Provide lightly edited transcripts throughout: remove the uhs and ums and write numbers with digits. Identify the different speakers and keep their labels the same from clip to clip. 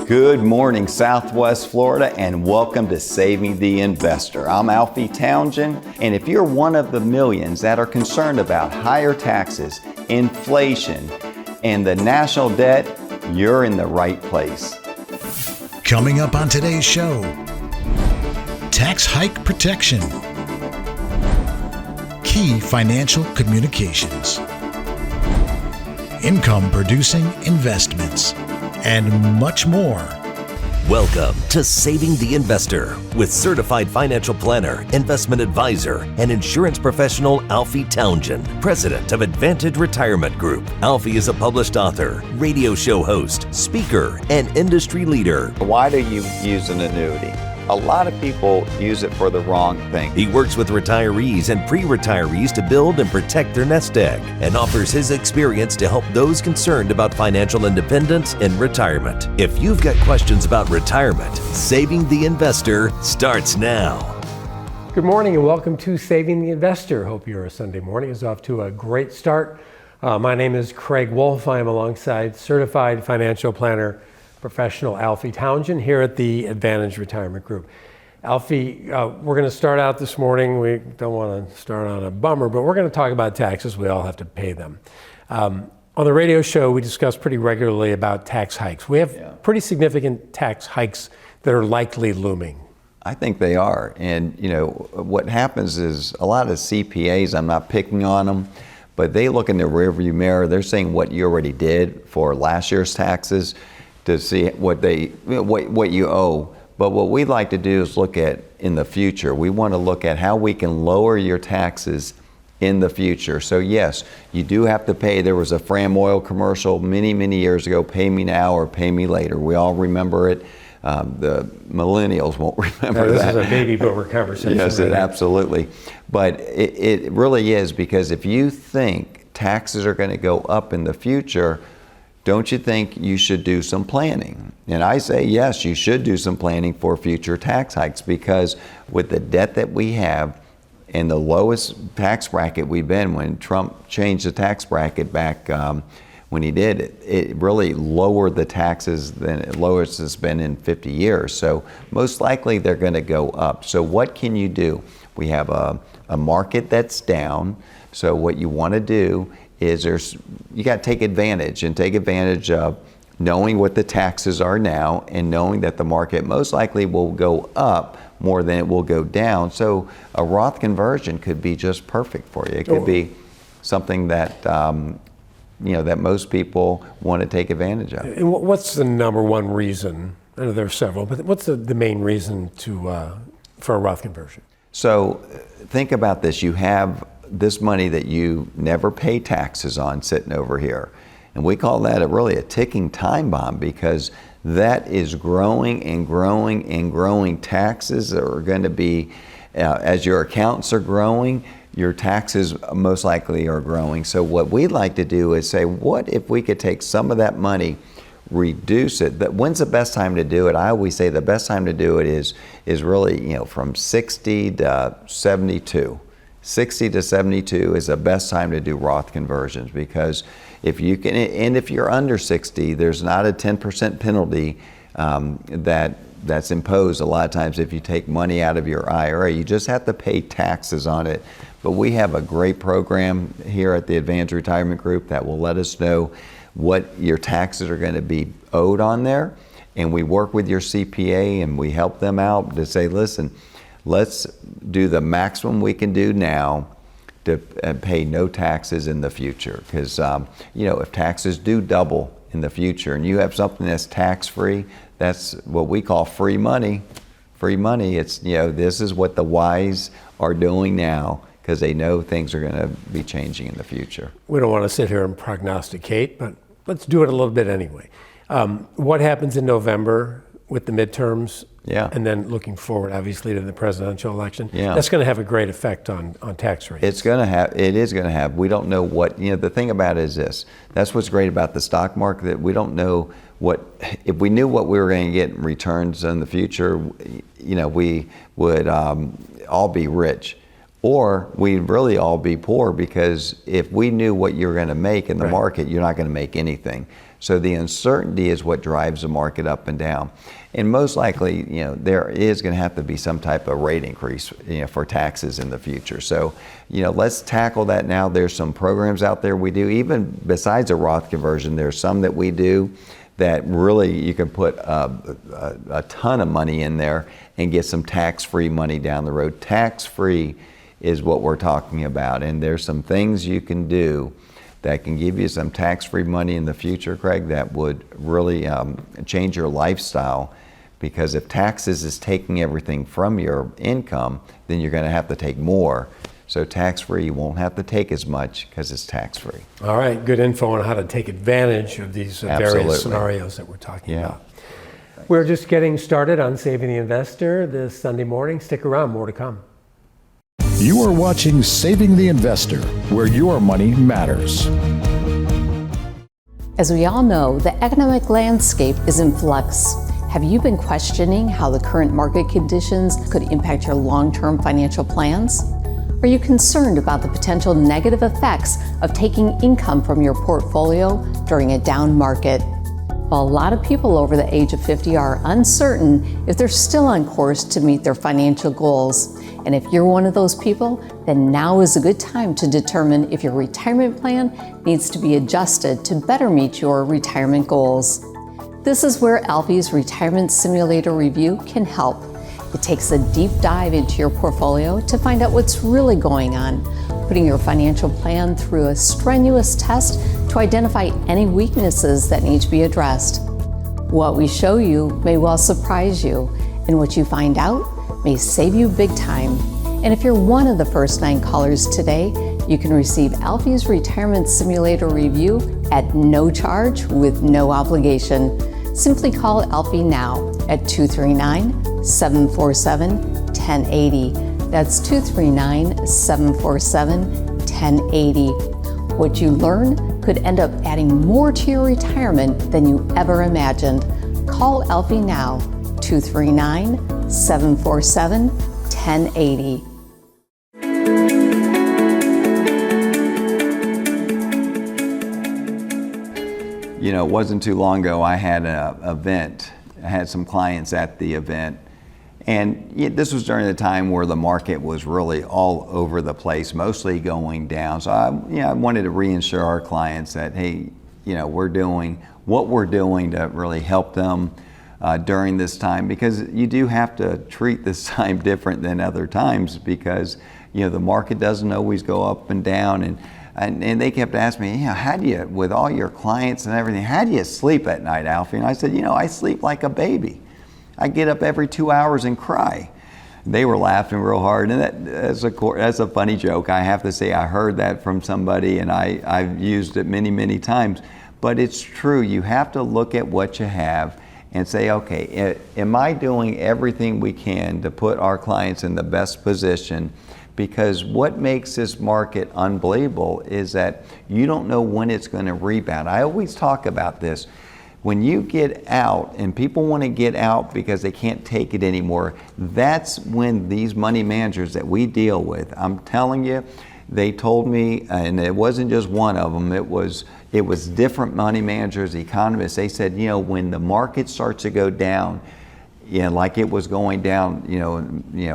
Speaker 1: Good morning, Southwest Florida, and welcome to Saving the Investor. I'm Alfie Townsend, and if you're one of the millions that are concerned about higher taxes, inflation, and the national debt, you're in the right place.
Speaker 2: Coming up on today's show, tax hike protection, key financial communications, income producing investments, and much more.
Speaker 3: Welcome to Saving the Investor with certified financial planner, investment advisor, and insurance professional Alfie Townsend, president of Advantage Retirement Group. Alfie is a published author, radio show host, speaker, and industry leader.
Speaker 1: Why do you use an annuity? A lot of people use it for the wrong thing.
Speaker 3: He works with retirees and pre-retirees to build and protect their nest egg and offers his experience to help those concerned about financial independence in retirement. If you've got questions about retirement, Saving the Investor starts now.
Speaker 4: Good morning and welcome to Saving the Investor. Hope your Sunday morning is off to a great start. My name is Craig Wolf. I am alongside certified financial planner professional Alfie Townsend here at the Advantage Retirement Group. Alfie, we're going to start out this morning. We don't want to start on a bummer, but we're going to talk about taxes. We all have to pay them. On the radio show, we discuss pretty regularly about tax hikes. We have pretty significant tax hikes that are likely looming.
Speaker 1: I think they are. And, you know, what happens is a lot of CPAs, I'm not picking on them, but they look in the rearview mirror. They're saying what you already did for last year's taxes to see what you owe. But what we'd like to do is look at in the future. We want to look at how we can lower your taxes in the future. So yes, you do have to pay. There was a Fram Oil commercial many years ago, pay me now or pay me later. We all remember it. The millennials won't remember
Speaker 4: this
Speaker 1: that.
Speaker 4: This is a baby boomer conversation.
Speaker 1: Yes,
Speaker 4: right?
Speaker 1: Absolutely. But it really is, because if you think taxes are going to go up in the future, don't you think you should do some planning? And I say, yes, you should do some planning for future tax hikes, because with the debt that we have and the lowest tax bracket we've been, when Trump changed the tax bracket back when he did, it really lowered the taxes than the lowest it's been in 50 years. So most likely they're going to go up. So what can you do? We have a market that's down. So what you want to do is you got to take advantage of knowing what the taxes are now and knowing that the market most likely will go up more than it will go down. So a Roth conversion could be just perfect for you. It could be something that that most people want to take advantage of.
Speaker 4: And what's the number one reason? I know there are several, but what's the main reason for a Roth conversion?
Speaker 1: So think about this. You have this money that you never pay taxes on sitting over here. And we call that really a ticking time bomb, because that is growing and growing and growing. Taxes are going to be, as your accounts are growing, your taxes most likely are growing. So what we'd like to do is say, what if we could take some of that money, reduce it? When's the best time to do it? I always say the best time to do it is really, from 60 to 72. 60 to 72 is the best time to do Roth conversions, because if you can, and if you're under 60, there's not a 10% penalty that's imposed a lot of times if you take money out of your IRA. You just have to pay taxes on it. But we have a great program here at the Advantage Retirement Group that will let us know what your taxes are going to be owed on there. And we work with your CPA and we help them out to say, listen, let's do the maximum we can do now to pay no taxes in the future. Because, if taxes do double in the future and you have something that's tax-free, that's what we call free money. Free money, it's, this is what the wise are doing now, because they know things are going to be changing in the future.
Speaker 4: We don't want to sit here and prognosticate, but let's do it a little bit anyway. What happens in November with the midterms?
Speaker 1: Yeah.
Speaker 4: And then looking forward, obviously, to the presidential election.
Speaker 1: Yeah.
Speaker 4: That's going to have a great effect on tax rates.
Speaker 1: It is going to have. We don't know what, the thing about it is this. That's what's great about the stock market, that we don't know if we knew what we were going to get in returns in the future, we would all be rich. or we'd really all be poor, because if we knew what you're going to make in the market, you're not going to make anything. So the uncertainty is what drives the market up and down. And most likely, there is going to have to be some type of rate increase, for taxes in the future. So, let's tackle that now. There's some programs out there we do, even besides a Roth conversion. There's some that we do that really you can put a ton of money in there and get some tax-free money down the road. Tax-free is what we're talking about. And there's some things you can do that can give you some tax-free money in the future, Craig, that would really change your lifestyle. Because if taxes is taking everything from your income, then you're going to have to take more. So tax-free, you won't have to take as much because it's tax-free.
Speaker 4: All right, good info on how to take advantage of these various
Speaker 1: Absolutely.
Speaker 4: scenarios that we're talking about. We're just getting started on Saving the Investor this Sunday morning. Stick around, more to come.
Speaker 2: You are watching Saving the Investor, where your money matters.
Speaker 5: As we all know, the economic landscape is in flux. Have you been questioning how the current market conditions could impact your long-term financial plans? Are you concerned about the potential negative effects of taking income from your portfolio during a down market? Well, a lot of people over the age of 50 are uncertain if they're still on course to meet their financial goals. And if you're one of those people, then now is a good time to determine if your retirement plan needs to be adjusted to better meet your retirement goals. This is where Alfie's Retirement Simulator Review can help. It takes a deep dive into your portfolio to find out what's really going on, putting your financial plan through a strenuous test to identify any weaknesses that need to be addressed. What we show you may well surprise you, and what you find out may save you big time. And if you're one of the first 9 callers today, you can receive Alfie's Retirement Simulator Review at no charge with no obligation. Simply call Alfie now at 239-747-1080. That's 239-747-1080. What you learn could end up adding more to your retirement than you ever imagined. Call Alfie now, 239-747-1080.
Speaker 1: It wasn't too long ago I had an event. I had some clients at the event. And this was during the time where the market was really all over the place, mostly going down. So I wanted to reassure our clients that, hey, we're doing what we're doing to really help them during this time, because you do have to treat this time different than other times, because the market doesn't always go up and down. And they kept asking me, how do you, with all your clients and everything, how do you sleep at night, Alfie? And I said, I sleep like a baby. I get up every 2 hours and cry. They were laughing real hard, and that's a funny joke. I have to say I heard that from somebody, and I've used it many, many times. But it's true. You have to look at what you have and say, okay, am I doing everything we can to put our clients in the best position? Because what makes this market unbelievable is that you don't know when it's going to rebound. I always talk about this. When you get out and people want to get out because they can't take it anymore, that's when these money managers that we deal with, I'm telling you, they told me, and it wasn't just one of them, it was different money managers, economists. They said, when the market starts to go down, like it was going down,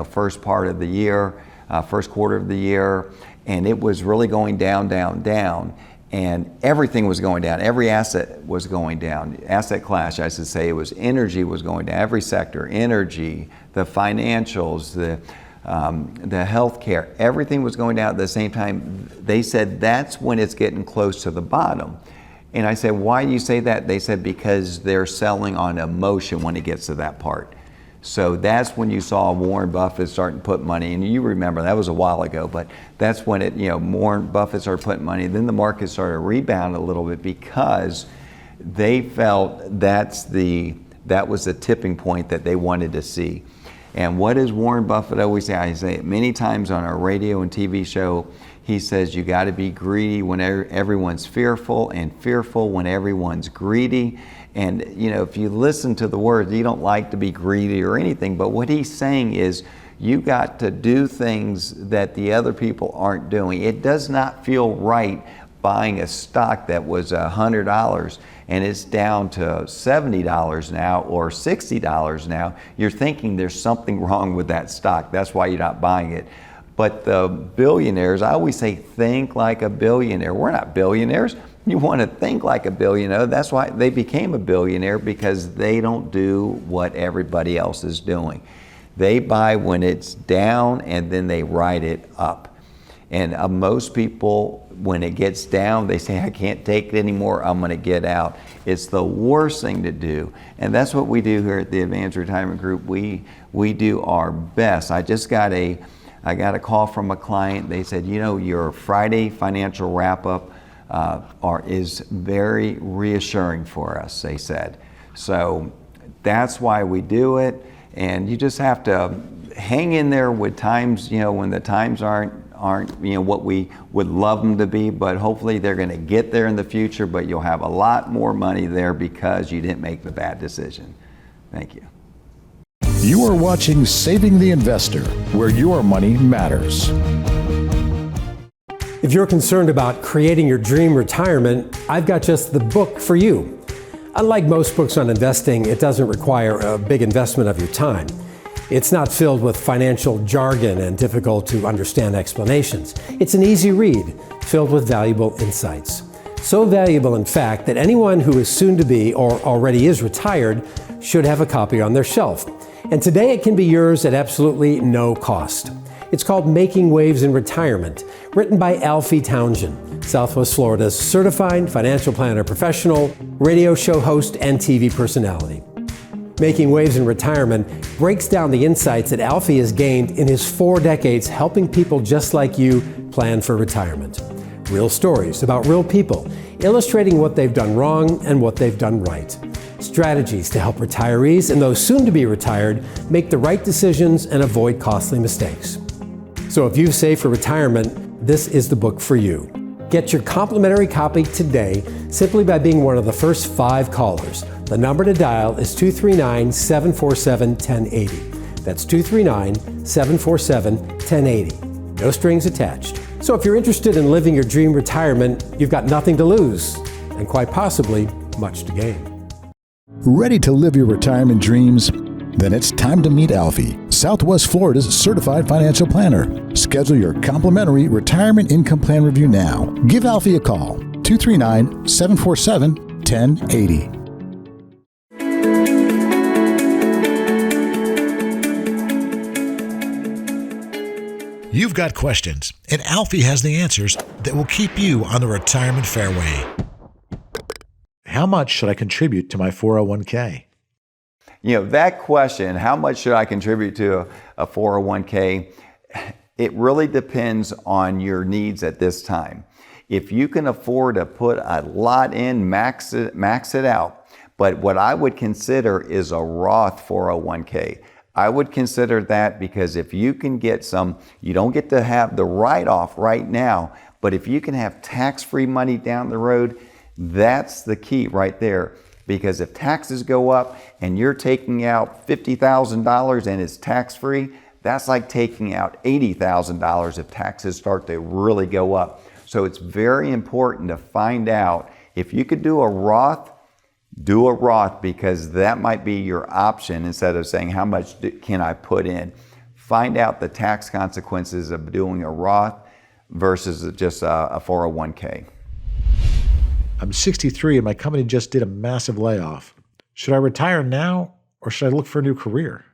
Speaker 1: first part of the year, first quarter of the year, and it was really going down, and everything was going down. Every asset was going down. Asset class, I should say, it was energy was going down. Every sector, energy, the financials, the healthcare, everything was going down at the same time. They said that's when it's getting close to the bottom. And I said, why do you say that? They said because they're selling on emotion when it gets to that part. So that's when you saw Warren Buffett starting to put money, and you remember that was a while ago, but that's when Warren Buffett started putting money. Then the market started to rebound a little bit because they felt that was the tipping point that they wanted to see. And what does Warren Buffett always say? I say it many times on our radio and TV show. He says you got to be greedy when everyone's fearful, and fearful when everyone's greedy. And if you listen to the words, you don't like to be greedy or anything, but what he's saying is You got to do things that the other people aren't doing. It does not feel right buying a stock that was $100 and it's down to $70 now or $60 now. You're thinking there's something wrong with that stock. That's why you're not buying it. But the billionaires, I always say, think like a billionaire. We're not billionaires. You want to think like a billionaire. That's why they became a billionaire, because they don't do what everybody else is doing. They buy when it's down and then they ride it up. And most people, when it gets down, they say, I can't take it anymore, I'm going to get out. It's the worst thing to do. And that's what we do here at the Advanced Retirement Group. We do our best. I got a call from a client. They said, your Friday financial wrap-up is very reassuring for us, they said. So that's why we do it. And you just have to hang in there with times, when the times aren't what we would love them to be, but hopefully they're going to get there in the future, but you'll have a lot more money there because you didn't make the bad decision. Thank you.
Speaker 2: You are watching Saving the Investor, where your money matters.
Speaker 4: If you're concerned about creating your dream retirement, I've got just the book for you. Unlike most books on investing, it doesn't require a big investment of your time. It's not filled with financial jargon and difficult to understand explanations. It's an easy read, filled with valuable insights. So valuable, in fact, that anyone who is soon to be or already is retired should have a copy on their shelf. And today it can be yours at absolutely no cost. It's called Making Waves in Retirement, written by Alfie Townsend, Southwest Florida's certified financial planner professional, radio show host, and TV personality. Making Waves in Retirement breaks down the insights that Alfie has gained in his 4 decades helping people just like you plan for retirement. Real stories about real people, illustrating what they've done wrong and what they've done right. Strategies to help retirees and those soon to be retired make the right decisions and avoid costly mistakes. So if you've saved for retirement, this is the book for you. Get your complimentary copy today simply by being one of the first 5 callers. The number to dial is 239-747-1080. That's 239-747-1080. No strings attached. So if you're interested in living your dream retirement, you've got nothing to lose and quite possibly much to gain.
Speaker 2: Ready to live your retirement dreams? Then it's time to meet Alfie, Southwest Florida's certified financial planner. Schedule your complimentary retirement income plan review now. Give Alfie a call, 239-747-1080. You've got questions, and Alfie has the answers that will keep you on the retirement fairway. How much should I contribute to my 401k?
Speaker 1: That question, how much should I contribute to a 401k? It really depends on your needs at this time. If you can afford to put a lot in, max it out. But what I would consider is a Roth 401k. I would consider that, because if you can get some, you don't get to have the write-off right now, but if you can have tax-free money down the road, that's the key right there. Because if taxes go up and you're taking out $50,000 and it's tax-free, that's like taking out $80,000 if taxes start to really go up. So it's very important to find out if you could do a Roth, because that might be your option instead of saying how much can I put in. Find out the tax consequences of doing a Roth versus just a 401k.
Speaker 6: I'm 63 and my company just did a massive layoff. Should I retire now or should I look for a new career?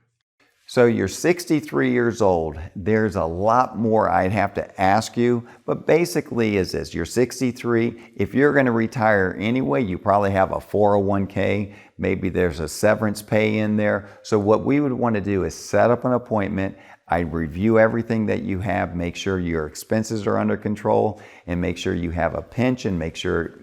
Speaker 1: So you're 63 years old. There's a lot more I'd have to ask you, but basically is this: you're 63. If you're going to retire anyway, you probably have a 401k. Maybe there's a severance pay in there. So what we would want to do is set up an appointment. I'd review everything that you have, make sure your expenses are under control, and make sure you have a pension, make sure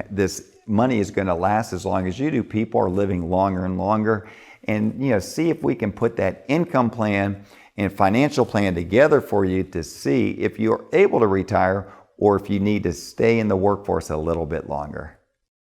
Speaker 1: this money is going to last as long as you do. People are living longer and longer. And see if we can put that income plan and financial plan together for you to see if you're able to retire or if you need to stay in the workforce a little bit longer.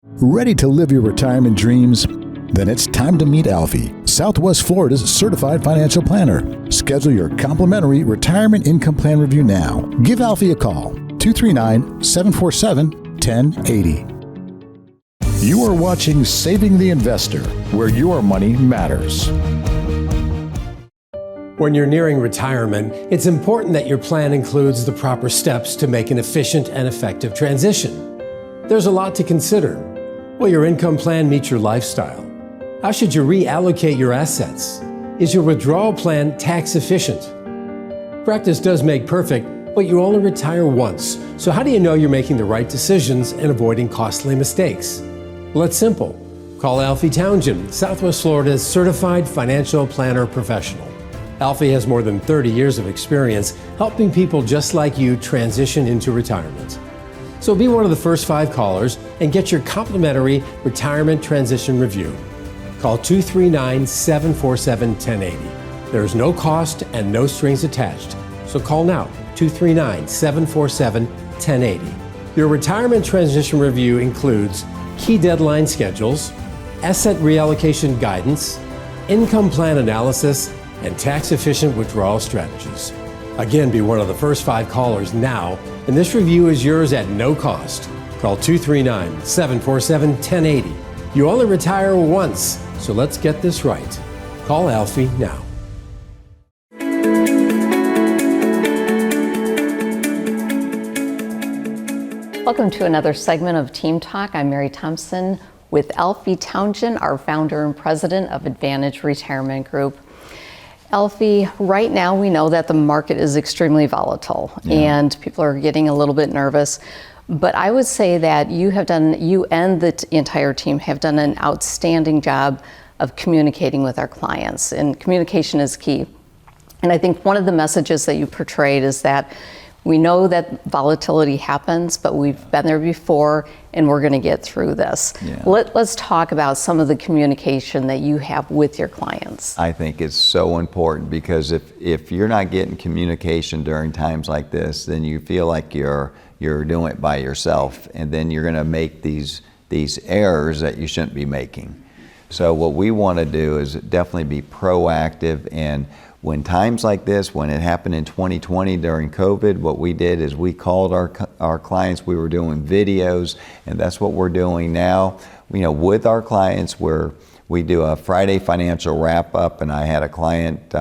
Speaker 2: Ready to live your retirement dreams? Then it's time to meet Alfie, Southwest Florida's certified financial planner. Schedule your complimentary retirement income plan review now. Give Alfie a call, 239-747-1080. You are watching Saving the Investor, where your money matters.
Speaker 4: When you're nearing retirement, it's important that your plan includes the proper steps to make an efficient and effective transition. There's a lot to consider. Will your income plan meet your lifestyle? How should you reallocate your assets? Is your withdrawal plan tax efficient? Practice does make perfect, but you only retire once. So how do you know you're making the right decisions and avoiding costly mistakes? Well, it's simple. Call Alfie Townsend, Southwest Florida's certified financial planner professional. Alfie has more than 30 years of experience helping people just like you transition into retirement. So be one of the first 5 callers and get your complimentary retirement transition review. Call 239-747-1080. There is no cost and no strings attached. So call now, 239-747-1080. Your retirement transition review includes key deadline schedules, asset reallocation guidance, income plan analysis, and tax-efficient withdrawal strategies. Again, be one of the first 5 callers now, and this review is yours at no cost. Call 239-747-1080. You only retire once, so let's get this right. Call Alfie now.
Speaker 5: Welcome to another segment of Team Talk. I'm Mary Thompson with Alfie Townsend, our founder and president of Advantage Retirement Group. Alfie, right now we know that the market is extremely volatile and people are getting a little bit nervous. But I would say that you and the entire team have done an outstanding job of communicating with our clients, and communication is key. And I think one of the messages that you portrayed is that we know that volatility happens, but we've been there before and we're going to get through this.
Speaker 1: Yeah.
Speaker 5: Let's talk about some of the communication that you have with your clients.
Speaker 1: I think it's so important, because if you're not getting communication during times like this, then you feel like you're doing it by yourself, and then you're going to make these errors that you shouldn't be making. So what we want to do is definitely be proactive, and when times like this, when it happened in 2020 during COVID, what we did is we called our clients. We were doing videos, and that's what we're doing now. With our clients, we do a Friday financial wrap up, and I had a client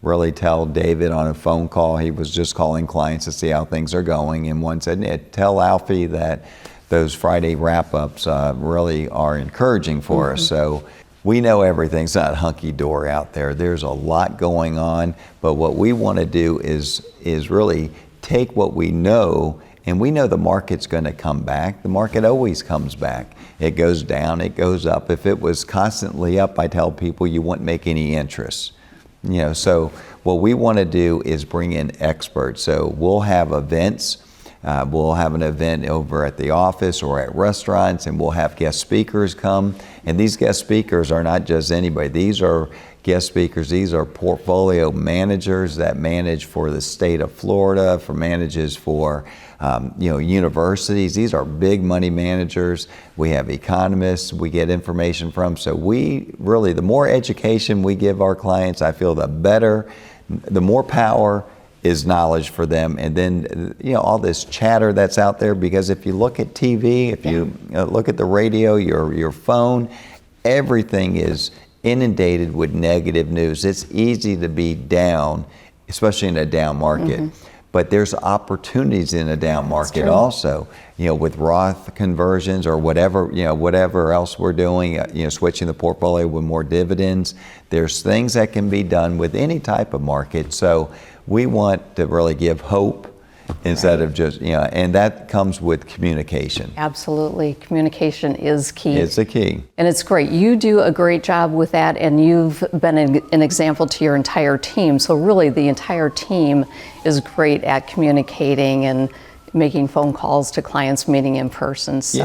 Speaker 1: really tell David on a phone call. He was just calling clients to see how things are going, and one said, "Tell Alfie that those Friday wrap ups really are encouraging for us." So we know everything's not hunky-dory out there. There's a lot going on, but what we want to do is really take what we know, and we know the market's going to come back. The market always comes back. It goes down, it goes up. If it was constantly up, I tell people you wouldn't make any interest. So what we want to do is bring in experts. So we'll have events. We'll have an event over at the office or at restaurants, and we'll have guest speakers come. And these guest speakers are not just anybody. These are guest speakers. These are portfolio managers that manage for the state of Florida, manages for universities. These are big money managers. We have economists we get information from. So the more education we give our clients, I feel the better, the more power is knowledge for them. And then all this chatter that's out there, because if you look at TV, if you look at the radio, your phone, everything is inundated with negative news. It's easy to be down, especially in a down market. But there's opportunities in a down market also, with Roth conversions or whatever else we're doing, switching the portfolio with more dividends. There's things that can be done with any type of market. So we want to really give hope instead of just, and that comes with communication.
Speaker 5: Absolutely. Communication is key.
Speaker 1: It's the key.
Speaker 5: And it's great. You do a great job with that, and you've been an example to your entire team. So really the entire team is great at communicating and making phone calls to clients, meeting in person. So.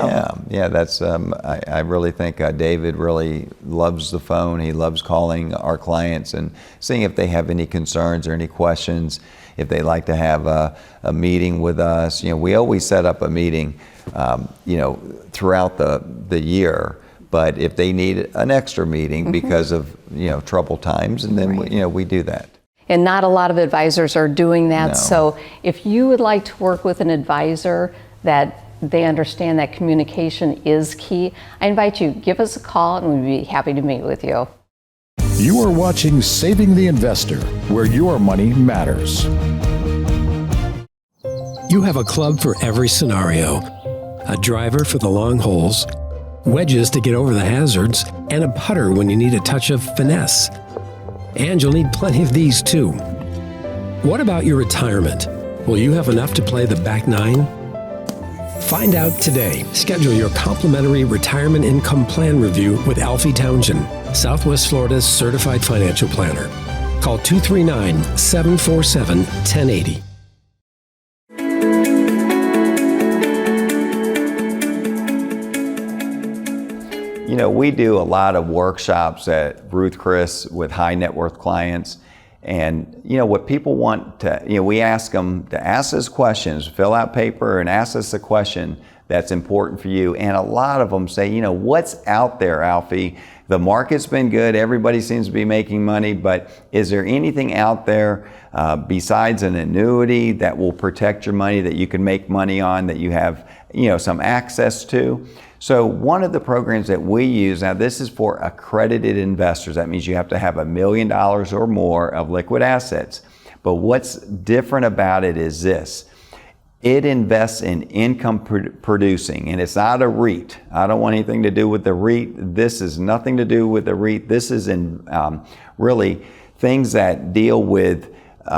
Speaker 1: Yeah, that's, I really think David really loves the phone. He loves calling our clients and seeing if they have any concerns or any questions, if they like to have a meeting with us. We always set up a meeting, throughout the year But if they need an extra meeting because of troubled times, and then we do that.
Speaker 5: And not a lot of advisors are doing that.
Speaker 1: No.
Speaker 5: So if you would like to work with an advisor that they understand that communication is key, I invite you, give us a call and we'd be happy to meet with you.
Speaker 2: You are watching Saving the Investor, where your money matters.
Speaker 7: You have a club for every scenario, a driver for the long holes, wedges to get over the hazards, and a putter when you need a touch of finesse. And you'll need plenty of these too. What about your retirement? Will you have enough to play the back nine? Find out today. Schedule your complimentary retirement income plan review with Alfie Townsend, Southwest Florida's certified financial planner. Call 239-747-1080.
Speaker 1: We do a lot of workshops at Ruth Chris with high net worth clients. And, what people want to, we ask them to ask us questions, fill out paper and ask us a question that's important for you. And a lot of them say, what's out there, Alfie? The market's been good. Everybody seems to be making money. But is there anything out there besides an annuity that will protect your money, that you can make money on, that you have, some access to? So one of the programs that we use, now this is for accredited investors. That means you have to have $1 million or more of liquid assets. But what's different about it is this. It invests in income producing, and it's not a REIT. I don't want anything to do with the REIT. This is nothing to do with the REIT. This is in really things that deal with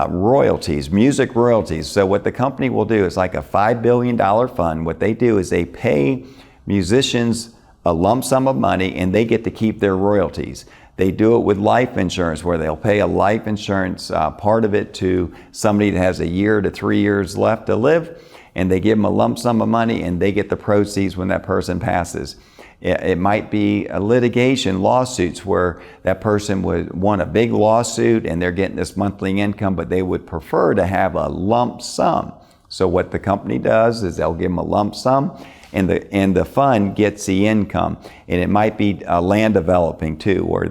Speaker 1: royalties, music royalties. So what the company will do is like a $5 billion fund. What they do is they pay musicians a lump sum of money and they get to keep their royalties. They do it with life insurance, where they'll pay a life insurance part of it to somebody that has 1 year to 3 years left to live, and they give them a lump sum of money and they get the proceeds when that person passes. It might be a litigation, lawsuits, where that person would want a big lawsuit and they're getting this monthly income, but they would prefer to have a lump sum. So what the company does is they'll give them a lump sum, and the fund gets the income. And it might be land developing too, or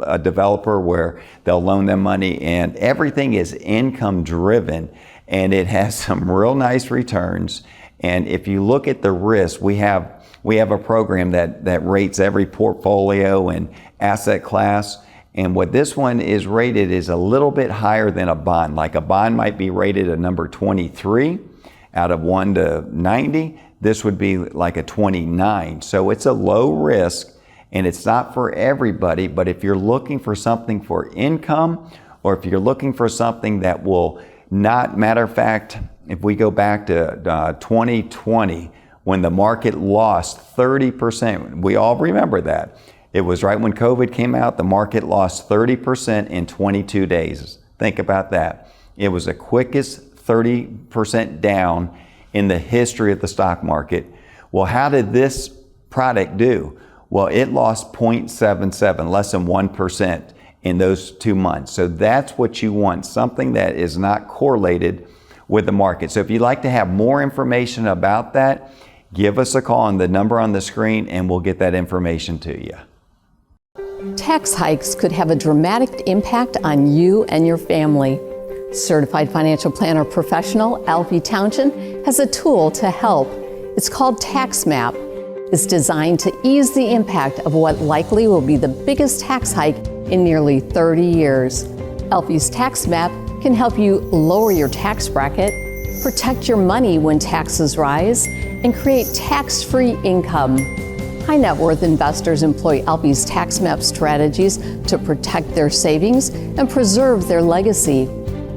Speaker 1: a developer where they'll loan them money, and everything is income driven, and it has some real nice returns. And if you look at the risk, we have a program that rates every portfolio and asset class. And what this one is rated is a little bit higher than a bond. Like a bond might be rated a number 23 out of 1 to 90. This would be like a 29. So it's a low risk, and it's not for everybody. But if you're looking for something for income, or if you're looking for something that will not, matter of fact, if we go back to 2020, when the market lost 30%, we all remember that. It was right when COVID came out, the market lost 30% in 22 days. Think about that. It was the quickest 30% down in the history of the stock market. Well, how did this product do? Well, it lost 0.77, less than 1% in those 2 months. So that's what you want, something that is not correlated with the market. So if you'd like to have more information about that, give us a call on the number on the screen and we'll get that information to you.
Speaker 5: Tax hikes could have a dramatic impact on you and your family. Certified financial planner professional Alfie Townsend has a tool to help. It's called Tax Map. It's designed to ease the impact of what likely will be the biggest tax hike in nearly 30 years. Alfie's Tax Map can help you lower your tax bracket, protect your money when taxes rise, and create tax-free income. High net worth investors employ Alfie's Tax Map strategies to protect their savings and preserve their legacy.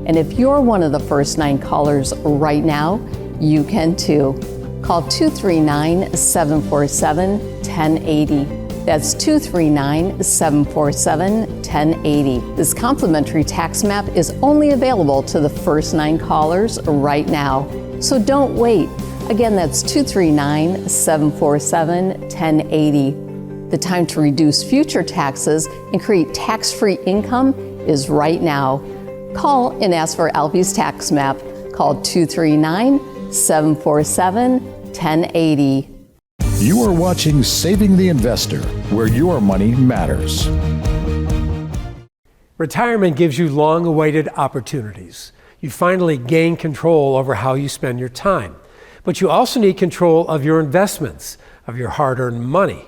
Speaker 5: And if you're one of the first 9 callers right now, you can too. Call 239-747-1080. That's 239-747-1080. This complimentary tax map is only available to the first 9 callers right now. So don't wait. Again, that's 239-747-1080. The time to reduce future taxes and create tax-free income is right now. Call and ask for Alfie's Tax Map. Call 239-747-1080.
Speaker 2: You are watching Saving the Investor, where your money matters.
Speaker 4: Retirement gives you long-awaited opportunities. You finally gain control over how you spend your time. But you also need control of your investments, of your hard-earned money.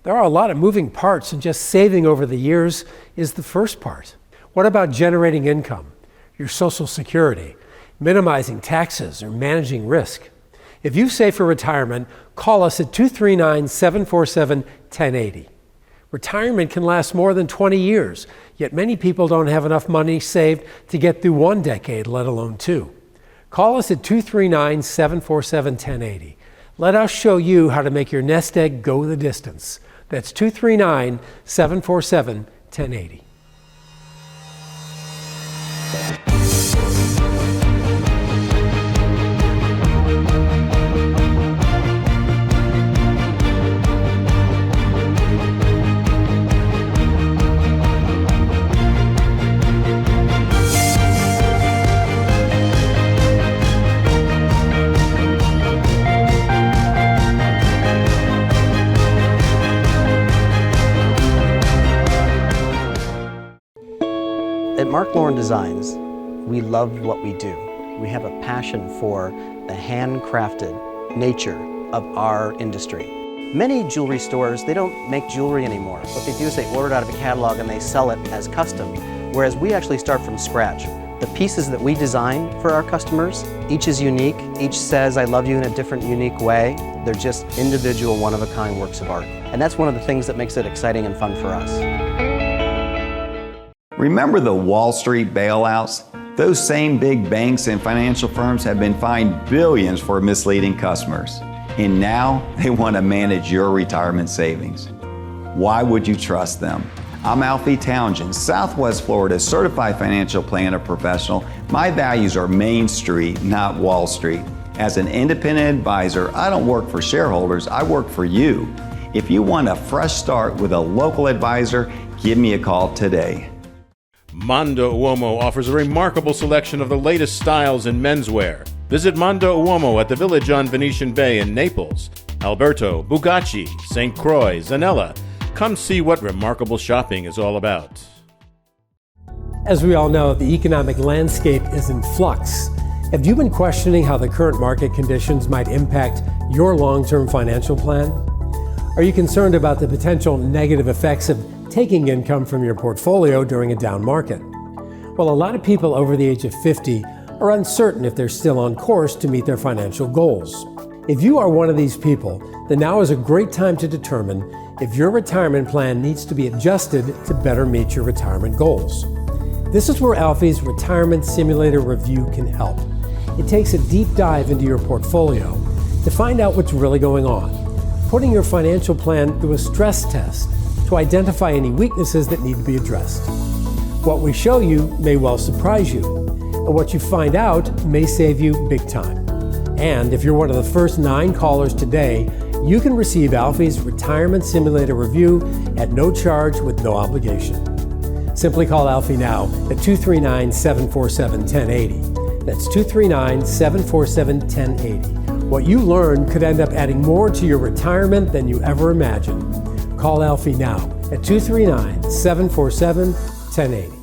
Speaker 4: There are a lot of moving parts, and just saving over the years is the first part. What about generating income, your Social Security, minimizing taxes, or managing risk? If you save for retirement, call us at 239-747-1080. Retirement can last more than 20 years, yet many people don't have enough money saved to get through 1 decade, let alone 2. Call us at 239-747-1080. Let us show you how to make your nest egg go the distance. That's 239-747-1080.
Speaker 8: At Mark Lauren Designs, we love what we do. We have a passion for the handcrafted nature of our industry. Many jewelry stores, they don't make jewelry anymore. What they do is they order it out of a catalog and they sell it as custom, whereas we actually start from scratch. The pieces that we design for our customers, each is unique. Each says, I love you in a different, unique way. They're just individual, one-of-a-kind works of art. And that's one of the things that makes it exciting and fun for us.
Speaker 1: Remember the Wall Street bailouts? Those same big banks and financial firms have been fined billions for misleading customers. And now they want to manage your retirement savings. Why would you trust them? I'm Alfie Townsend, Southwest Florida's certified financial planner professional. My values are Main Street, not Wall Street. As an independent advisor, I don't work for shareholders, I work for you. If you want a fresh start with a local advisor, give me a call today.
Speaker 9: Mondo Uomo offers a remarkable selection of the latest styles in menswear. Visit Mondo Uomo at the Village on Venetian Bay in Naples, Alberto, Bugacci, St. Croix, Zanella. Come see what remarkable shopping is all about.
Speaker 4: As we all know, the economic landscape is in flux. Have you been questioning how the current market conditions might impact your long-term financial plan? Are you concerned about the potential negative effects of taking income from your portfolio during a down market? Well, a lot of people over the age of 50 are uncertain if they're still on course to meet their financial goals. If you are one of these people, then now is a great time to determine if your retirement plan needs to be adjusted to better meet your retirement goals. This is where Alfie's Retirement Simulator Review can help. It takes a deep dive into your portfolio to find out what's really going on, putting your financial plan through a stress test to identify any weaknesses that need to be addressed. What we show you may well surprise you, and what you find out may save you big time. And if you're one of the first 9 callers today, you can receive Alfie's Retirement Simulator Review at no charge with no obligation. Simply call Alfie now at 239-747-1080. That's 239-747-1080. What you learn could end up adding more to your retirement than you ever imagined. Call Alfie now at 239-747-1080.